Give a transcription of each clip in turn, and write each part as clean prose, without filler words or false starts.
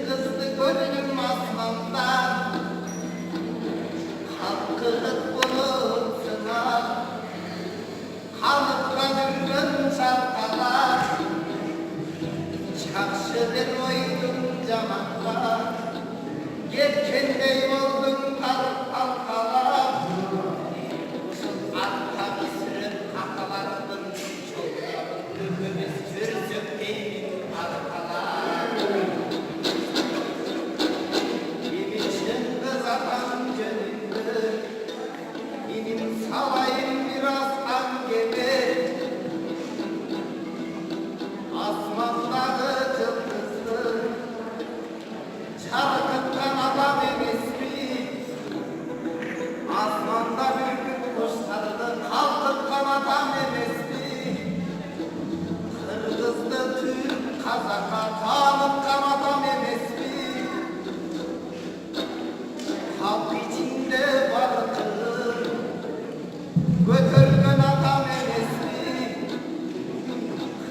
kızdı gönlüm aslandan, hakkı bulutuna, kalıp kalırım çalkalar, çarşıdır oydum camaklar, yelkenle oldum kalıp halkalar, arka bir sürü kakalarımın çok ömrümüz sürsün değil arkalar. Yemişim kız atan gönüllü, benim salayım biraz an gibi, asmanları cıldızlı, çarkıttan adam emisli, asmanda bülbül kuşlarını kalkıttan adam emisli, kırgızlı Türk Kazaka tanıttan adam emisli, halk içinde vardır, götürgün adam emisli,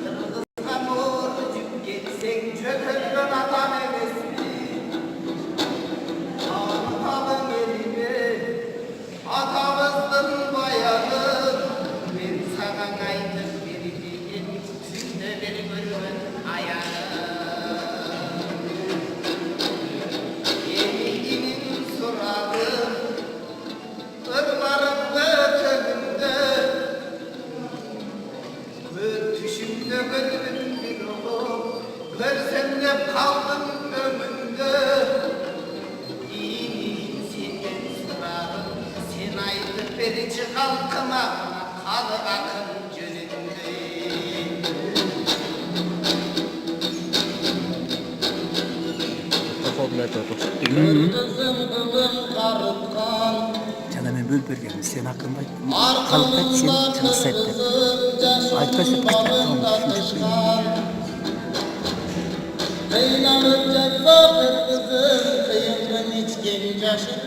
kırgızdan uğurcuk geçsen götürgün adam emisli, tanıtalım elini, atamızın bayağı, ben sana aydım vereceğim, şimdi bir bölümün ayağı. Yemininin suradı, ırmarında çölünde, ötüşümde gönlüm bir olup, görsem de kaldım ömrümde. İyiliğin senden suradı, sen aydın verici halkıma, kalı akın gönlümde. Kırmızım kılım karıtkan, Canım bülbül gelmiş senin hakkında. Kalıp arkamda seni çalışsaydı. kızım Arkadaşlar kaç tane yaşımdan olmuş? çıkan. Kıynanıp cezap et kızım, kıyımın içkin yaşıdan.